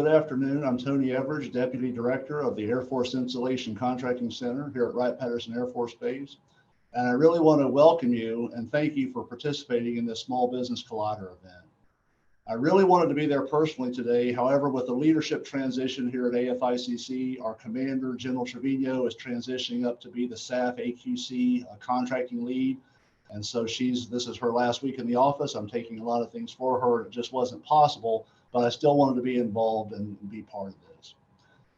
good afternoon. I'm Tony Everidge, Deputy Director of the Air Force Installation Contracting Center here at Wright-Patterson Air Force Base. And I really want to welcome you and thank you for participating in this Small Business Collider event. I really wanted to be there personally today. However, with the leadership transition here at AFICC, our Commander, General Trevino, is transitioning up to be the SAF AQC contracting lead. And so this is her last week in the office. I'm taking a lot of things for her. It just wasn't possible, but I still wanted to be involved and be part of this.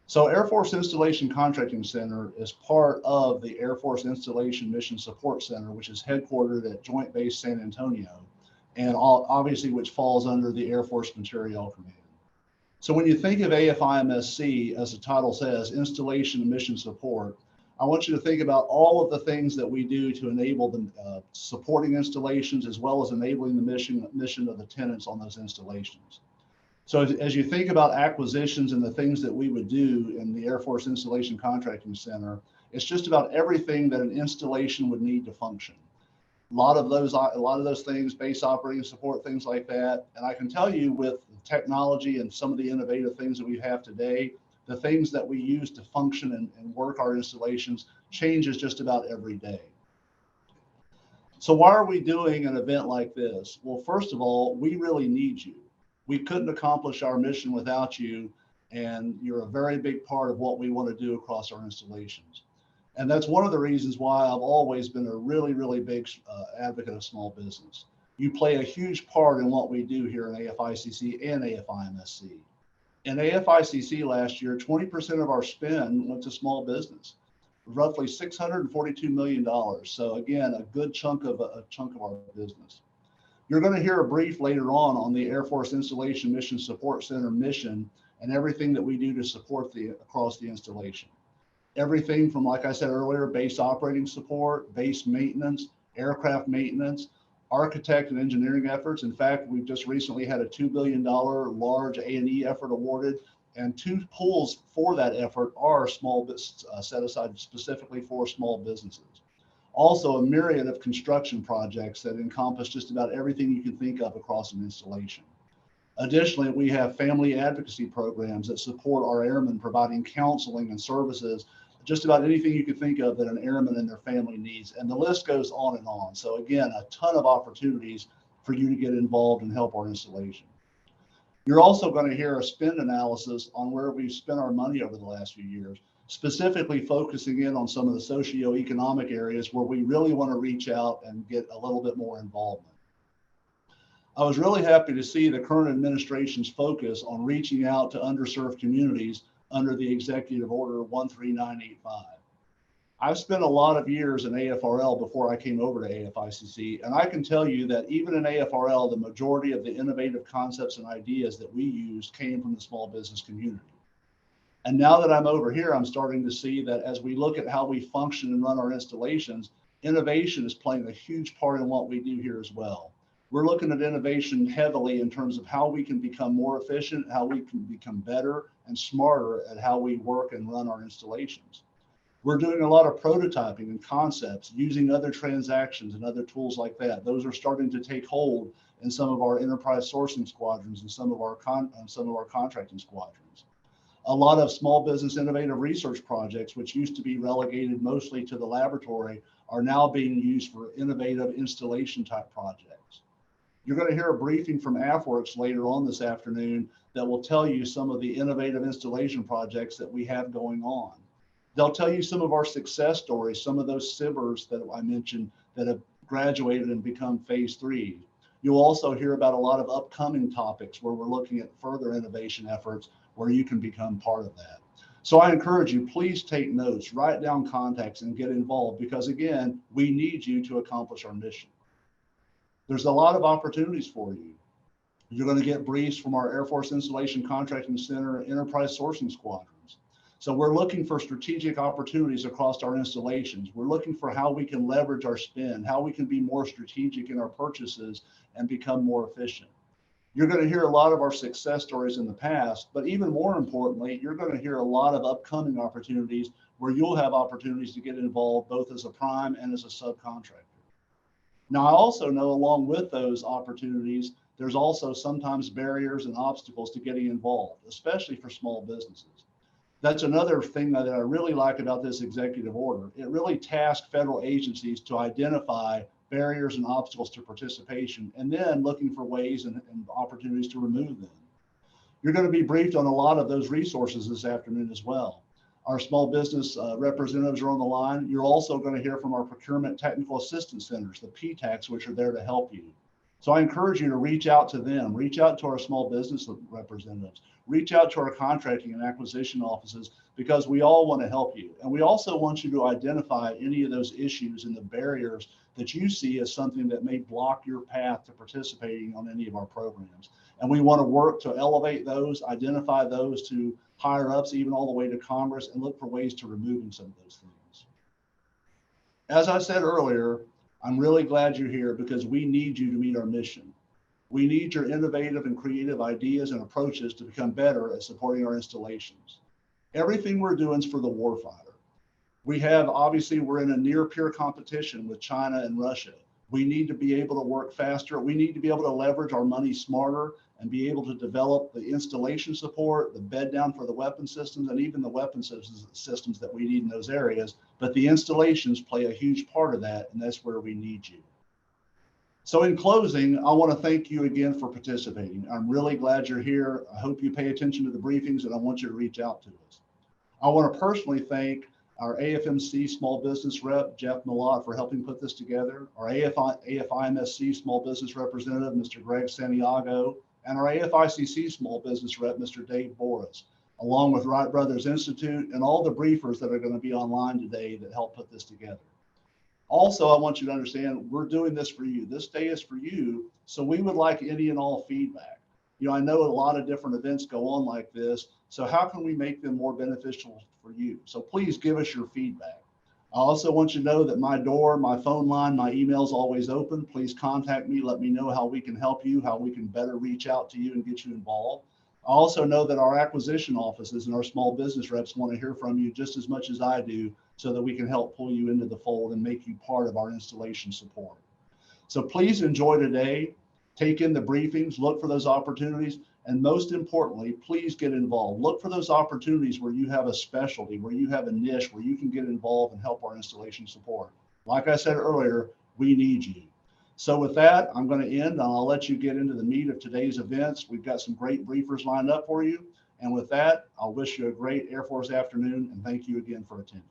So Air Force Installation Contracting Center is part of the Air Force Installation Mission Support Center, which is headquartered at Joint Base San Antonio, and obviously which falls under the Air Force Materiel Command. So when you think of AFIMSC, as the title says, Installation and Mission Support, I want you to think about all of the things that we do to enable the supporting installations, as well as enabling the mission of the tenants on those installations. So as you think about acquisitions and the things that we would do in the Air Force Installation Contracting Center, it's just about everything that an installation would need to function. A lot of those things, base operating support, things like that. And I can tell you, with technology and some of the innovative things that we have today, the things that we use to function and work our installations changes just about every day. So why are we doing an event like this? Well, first of all, we really need you. We couldn't accomplish our mission without you, and you're a very big part of what we want to do across our installations. And that's one of the reasons why I've always been a really, really big advocate of small business. You play a huge part in what we do here in AFICC and AFIMSC. In AFICC last year, 20% of our spend went to small business, roughly $642 million. So again, a good chunk of our business. You're going to hear a brief later on the Air Force Installation Mission Support Center mission and everything that we do to support across the installation. Everything from, like I said earlier, base operating support, base maintenance, aircraft maintenance, architect and engineering efforts. In fact, we've just recently had a $2 billion large A&E effort awarded, and 2 pools for that effort are set aside specifically for small businesses. Also, a myriad of construction projects that encompass just about everything you can think of across an installation. Additionally, we have family advocacy programs that support our airmen, providing counseling and services, just about anything you can think of that an airman and their family needs. And the list goes on and on. So again, a ton of opportunities for you to get involved and help our installation. You're also going to hear a spend analysis on where we've spent our money over the last few years, specifically focusing in on some of the socioeconomic areas where we really want to reach out and get a little bit more involvement. I was really happy to see the current administration's focus on reaching out to underserved communities under the Executive Order 13985. I've spent a lot of years in AFRL before I came over to AFICC, and I can tell you that even in AFRL, the majority of the innovative concepts and ideas that we used came from the small business community. And now that I'm over here, I'm starting to see that as we look at how we function and run our installations, innovation is playing a huge part in what we do here as well. We're looking at innovation heavily in terms of how we can become more efficient, how we can become better and smarter at how we work and run our installations. We're doing a lot of prototyping and concepts using other transactions and other tools like that. Those are starting to take hold in some of our enterprise sourcing squadrons and some of our contracting squadrons. A lot of small business innovative research projects, which used to be relegated mostly to the laboratory, are now being used for innovative installation type projects. You're going to hear a briefing from AFWorks later on this afternoon that will tell you some of the innovative installation projects that we have going on. They'll tell you some of our success stories, some of those SIBRs that I mentioned that have graduated and become phase 3. You'll also hear about a lot of upcoming topics where we're looking at further innovation efforts where you can become part of that. So I encourage you, please take notes, write down contacts and get involved, because again, we need you to accomplish our mission. There's a lot of opportunities for you. You're going to get briefs from our Air Force Installation Contracting Center enterprise sourcing squadrons. So we're looking for strategic opportunities across our installations. We're looking for how we can leverage our spend, how we can be more strategic in our purchases and become more efficient. You're going to hear a lot of our success stories in the past, but even more importantly, you're going to hear a lot of upcoming opportunities where you'll have opportunities to get involved both as a prime and as a subcontractor. Now, I also know along with those opportunities there's also sometimes barriers and obstacles to getting involved, especially for small businesses. That's another thing that I really like about this executive order. It really tasks federal agencies to identify barriers and obstacles to participation, and then looking for ways and opportunities to remove them. You're going to be briefed on a lot of those resources this afternoon as well. Our small business representatives are on the line. You're also going to hear from our procurement technical assistance centers, the PTACs, which are there to help you. So I encourage you to reach out to them, reach out to our small business representatives, reach out to our contracting and acquisition offices, because we all want to help you. And we also want you to identify any of those issues and the barriers that you see as something that may block your path to participating on any of our programs. And we want to work to elevate those, identify those to higher ups, even all the way to Congress, and look for ways to removing some of those things. As I said earlier, I'm really glad you're here because we need you to meet our mission. We need your innovative and creative ideas and approaches to become better at supporting our installations. Everything we're doing is for the warfighter. Obviously, we're in a near peer competition with China and Russia. We need to be able to work faster. We need to be able to leverage our money smarter and be able to develop the installation support, the bed down for the weapon systems, and even the weapon systems that we need in those areas. But the installations play a huge part of that, and that's where we need you. So in closing, I want to thank you again for participating. I'm really glad you're here. I hope you pay attention to the briefings, and I want you to reach out to us. I want to personally thank our AFIMSC Small Business Rep, Jeff Millott, for helping put this together, our AFIMSC Small Business Representative, Mr. Greg Santiago, and our AFICC Small Business Rep, Mr. Dave Boris, along with Wright Brothers Institute and all the briefers that are going to be online today that help put this together. Also, I want you to understand, we're doing this for you. This day is for you, so we would like any and all feedback. I know a lot of different events go on like this, so how can we make them more beneficial for you? So please give us your feedback. I also want you to know that my door, my phone line, my email is always open. Please contact me. Let me know how we can help you, how we can better reach out to you and get you involved. I also know that our acquisition offices and our small business reps want to hear from you just as much as I do, so that we can help pull you into the fold and make you part of our installation support. So please enjoy today. Take in the briefings, look for those opportunities, and most importantly, please get involved. Look for those opportunities where you have a specialty, where you have a niche, where you can get involved and help our installation support. Like I said earlier, we need you. So with that, I'm going to end, and I'll let you get into the meat of today's events. We've got some great briefers lined up for you. And with that, I'll wish you a great Air Force afternoon, and thank you again for attending.